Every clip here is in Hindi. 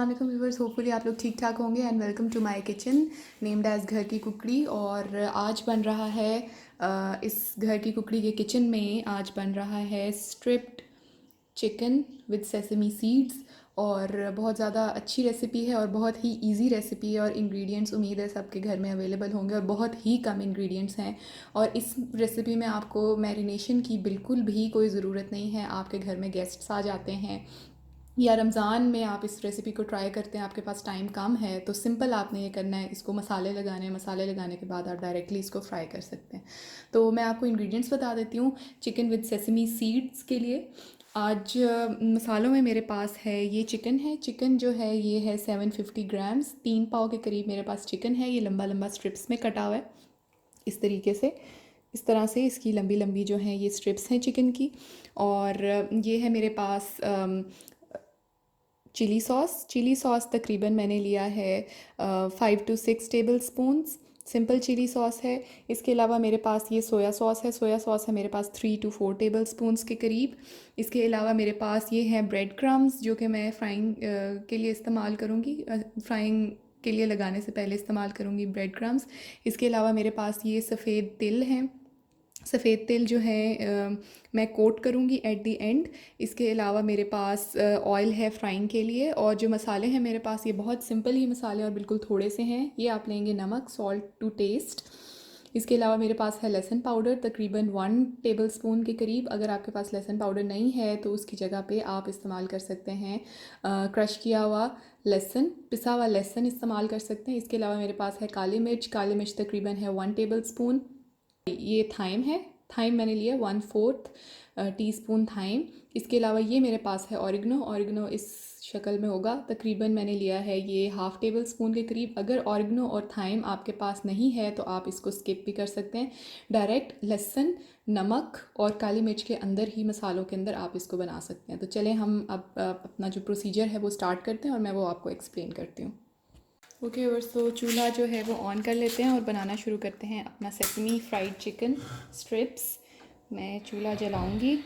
अस्सलाम वालेकुम व्यूअर्स, होपफुली आप लोग ठीक ठाक होंगे and welcome to my kitchen named as घर की कुकड़ी। और आज बन रहा है इस घर की कुकड़ी के किचन में आज बन रहा है stripped chicken with sesame seeds. और बहुत ज़्यादा अच्छी रेसिपी है और बहुत ही इजी रेसिपी है और इंग्रेडिएंट्स उम्मीद है सबके घर में अवेलेबल होंगे और बहुत ही कम इंग्रेडिएंट्स हैं। और इस रेसिपी में आपको मैरिनेशन की बिल्कुल भी कोई ज़रूरत नहीं है। आपके घर में गेस्ट्स आ जाते हैं या रमज़ान में आप इस रेसिपी को ट्राई करते हैं, आपके पास टाइम कम है, तो सिंपल आपने ये करना है, इसको मसाले लगाने हैं, मसाले लगाने के बाद आप डायरेक्टली इसको फ्राई कर सकते हैं। तो मैं आपको इंग्रेडिएंट्स बता देती हूँ। चिकन विद सेसमी सीड्स के लिए आज मसालों में मेरे पास है, ये चिकन है। चिकन जो है ये है 750 ग्राम्स, 3 पाव के करीब मेरे पास चिकन है। ये लंबा लंबा स्ट्रिप्स में कटा हुआ है इस तरीके से। इस तरह से इसकी लंबी लंबी जो हैं ये स्ट्रिप्स हैं चिकन की। और ये है मेरे पास चिली सॉस तकरीबन मैंने लिया है 5 to 6 tablespoons. Simple chilli sauce है। इसके अलावा मेरे पास ये सोया सॉस है मेरे पास 3 to 4 टेबल स्पून्स के करीब। इसके अलावा मेरे पास ये हैं ब्रेड क्रम्स जो कि मैं फ्राइंग के लिए इस्तेमाल करूँगी, फ्राइंग के लिए लगाने से पहले इस्तेमाल करूँगी ब्रेड क्रम्स। इसके अलावा मेरे पास ये सफ़ेद तिल हैं। सफ़ेद तिल जो है मैं कोट करूँगी एट द एंड। इसके अलावा मेरे पास ऑयल है फ्राइंग के लिए। और जो मसाले हैं मेरे पास ये बहुत सिंपल ही मसाले और बिल्कुल थोड़े से हैं। ये आप लेंगे नमक, सॉल्ट टू टेस्ट। इसके अलावा मेरे पास है लहसुन पाउडर तकरीबन 1 टेबल स्पून के करीब। अगर आपके पास लहसुन पाउडर नहीं है तो उसकी जगह पे आप इस्तेमाल कर सकते हैं क्रश किया हुआ लहसुन, पिसा हुआ लहसुन इस्तेमाल कर सकते हैं। इसके अलावा मेरे पास है काली मिर्च तकरीबन है 1 टेबल स्पून। ये थाइम है, थाइम मैंने लिया 1/4 टीस्पून थाइम। इसके अलावा ये मेरे पास है ऑरिगनो इस शक्ल में होगा, तकरीबन मैंने लिया है ये 1/2 टेबल स्पून के करीब। अगर ऑरिगनो और थाइम आपके पास नहीं है तो आप इसको स्किप भी कर सकते हैं। डायरेक्ट लहसुन, नमक और काली मिर्च के अंदर ही मसालों के अंदर आप इसको बना सकते हैं। तो चलें हम अब अपना जो प्रोसीजर है वो स्टार्ट करते हैं और मैं वो आपको एक्सप्लेन करती हूँ। ओके व्यूअर्स, तो चूल्हा जो है वो ऑन कर लेते हैं और बनाना शुरू करते हैं अपना सेसमी फ्राइड चिकन स्ट्रिप्स। मैं चूल्हा जलाऊंगी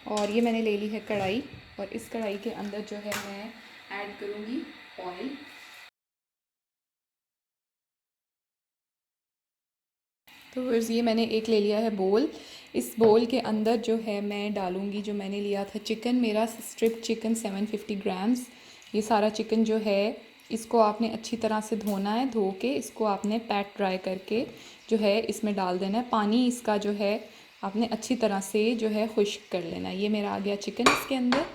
और ये मैंने ले ली है कढ़ाई और इस कढ़ाई के अंदर जो है मैं ऐड करूँगी ऑयल। तो व्यूअर्स ये मैंने एक ले लिया है बोल। इस बोल के अंदर जो है मैं डालूँगी जो मैंने लिया था चिकन, मेरा स्ट्रिप चिकन 750 ग्राम्स। ये सारा चिकन जो है इसको आपने अच्छी तरह से धोना है। धो के इसको आपने पैट ड्राई करके जो है इसमें डाल देना है। पानी इसका जो है आपने अच्छी तरह से जो है खुश्क कर लेना है। ये मेरा आ गया चिकन इसके अंदर।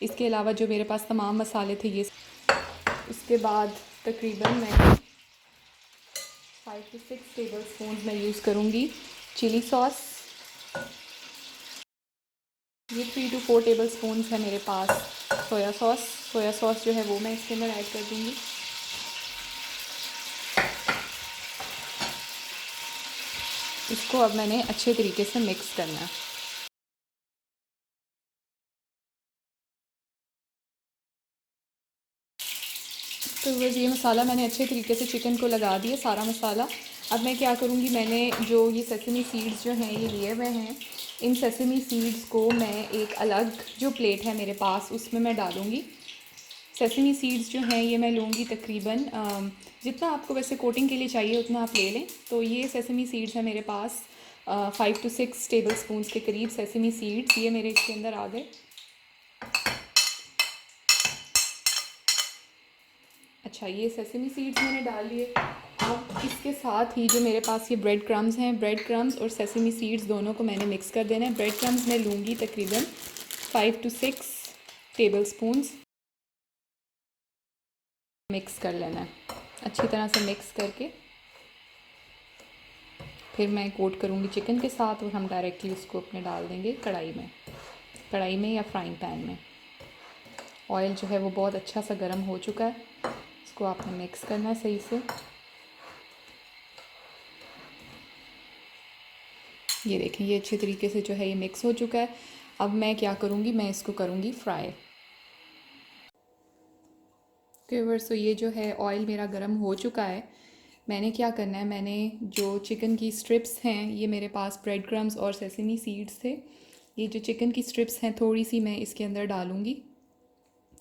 इसके अलावा जो मेरे पास तमाम मसाले थे ये, इसके बाद तकरीबन मैं 5 to 6 टेबल स्पून मैं यूज़ करूँगी चिली सॉस। ये 3 to 4 टेबल स्पून है मेरे पास सोया सॉस जो है वो मैं इसके अंदर ऐड कर दूँगी। इसको अब मैंने अच्छे तरीके से मिक्स करना है। तो बस ये मसाला मैंने अच्छे तरीके से चिकन को लगा दिया सारा मसाला। अब मैं क्या करूँगी, मैंने जो ये सेसमी सीड्स जो हैं ये लिए हुए हैं, इन सेसमी सीड्स को मैं एक अलग जो प्लेट है मेरे पास उसमें मैं डालूँगी। सेसमी सीड्स जो हैं ये मैं लूँगी तकरीबन जितना आपको वैसे कोटिंग के लिए चाहिए उतना आप ले लें। तो ये सेसमी सीड्स है मेरे पास 5 to 6 टेबल स्पून के करीब सेसमी सीड्स ये मेरे इसके अंदर आ गए। अच्छा, ये सेसमी सीड्स मैंने डाल लिए। अब इसके साथ ही जो मेरे पास ये ब्रेड क्रम्स हैं, ब्रेड क्रम्स और सेसमी सीड्स दोनों को मैंने मिक्स कर देना है। ब्रेड क्रम्स मैं लूँगी तकरीबन 5 to 6 टेबल स्पून्स। मिक्स कर लेना है अच्छी तरह से। मिक्स करके फिर मैं कोट करूँगी चिकन के साथ और हम डायरेक्टली उसको अपने डाल देंगे कढ़ाई में या फ्राइंग पैन में। ऑयल जो है वो बहुत अच्छा सा गर्म हो चुका है। इसको आपने मिक्स करना है सही से। ये देखें ये अच्छे तरीके से जो है ये मिक्स हो चुका है। अब मैं क्या करूँगी, मैं इसको करूँगी फ्राई। व्यूअर्स, तो ये जो है ऑयल मेरा गर्म हो चुका है। मैंने क्या करना है, मैंने जो चिकन की स्ट्रिप्स हैं ये मेरे पास ब्रेड क्रम्स और सेसमी सीड्स थे। ये जो चिकन की स्ट्रिप्स हैं थोड़ी सी मैं इसके अंदर डालूँगी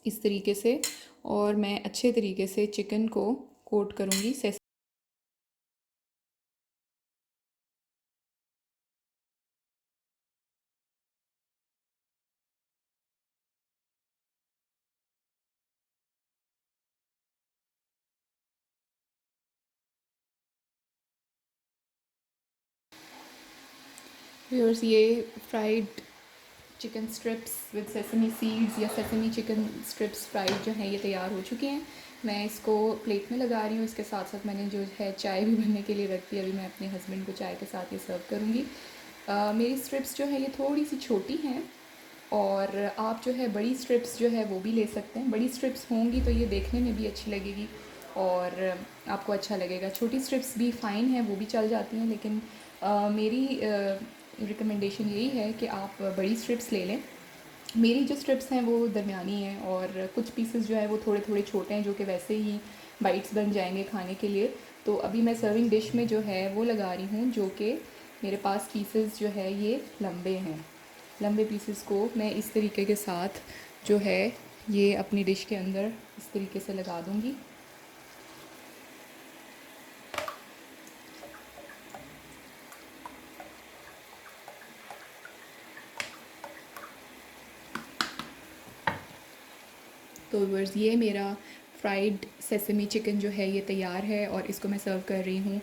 इस तरीके से, और मैं अच्छे तरीके से चिकन को कोट करूँगी सेसमी। व्यूअर्स, ये fried chicken strips with sesame seeds या सेसमी चिकन स्ट्रिप्स फ्राइड जो हैं ये तैयार हो चुके हैं। मैं इसको प्लेट में लगा रही हूँ। इसके साथ साथ मैंने जो है चाय भी बनने के लिए रख दी। अभी मैं अपने हस्बैंड को चाय के साथ ये सर्व करूँगी। मेरी स्ट्रिप्स जो है ये थोड़ी सी छोटी हैं, और आप जो है बड़ी स्ट्रिप्स जो है वो भी ले सकते हैं। बड़ी स्ट्रिप्स होंगी तो ये देखने में भी अच्छी लगेगी और आपको अच्छा लगेगा। छोटी स्ट्रिप्स भी फ़ाइन है, वो भी चल जाती हैं, लेकिन मेरी रिकमेंडेशन यही है कि आप बड़ी स्ट्रिप्स ले लें। मेरी जो स्ट्रिप्स हैं वो दरमियानी हैं, और कुछ पीसेस जो है वो थोड़े थोड़े छोटे हैं, जो कि वैसे ही बाइट्स बन जाएंगे खाने के लिए। तो अभी मैं सर्विंग डिश में जो है वो लगा रही हूँ, जो कि मेरे पास पीसेस जो है ये लंबे हैं। लंबे पीसेस को मैं इस तरीके के साथ जो है ये अपनी डिश के अंदर इस तरीके से लगा दूँगी। तो व्यूअर्स, ये मेरा फ्राइड सेसमी चिकन जो है ये तैयार है, और इसको मैं सर्व कर रही हूँ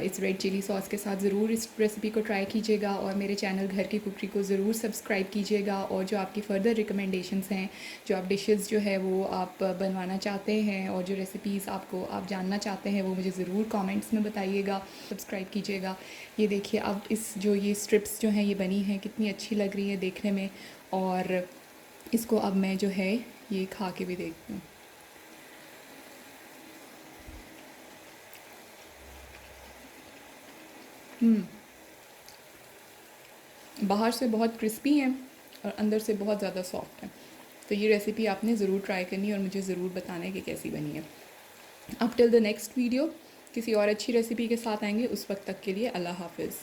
इस रेड चिली सॉस के साथ। ज़रूर इस रेसिपी को ट्राई कीजिएगा, और मेरे चैनल घर की कुकरी को ज़रूर सब्सक्राइब कीजिएगा। और जो आपकी फ़र्दर रिकमेंडेशंस हैं, जो आप डिशेस जो है वो आप बनवाना चाहते हैं, और जो रेसिपीज़ आपको आप जानना चाहते हैं, वो मुझे ज़रूर कमेंट्स में बताइएगा, सब्सक्राइब कीजिएगा। ये देखिए, अब इस जो ये स्ट्रिप्स जो हैं ये बनी हैं, कितनी अच्छी लग रही है देखने में। और इसको अब मैं जो है ये खा के भी देखती हूँ। बाहर से बहुत क्रिस्पी हैं और अंदर से बहुत ज़्यादा सॉफ्ट हैं। तो ये रेसिपी आपने ज़रूर ट्राई करनी है और मुझे ज़रूर बताना है कि कैसी बनी है। अब टिल द नेक्स्ट वीडियो किसी और अच्छी रेसिपी के साथ आएंगे। उस वक्त तक के लिए अल्लाह हाफिज़।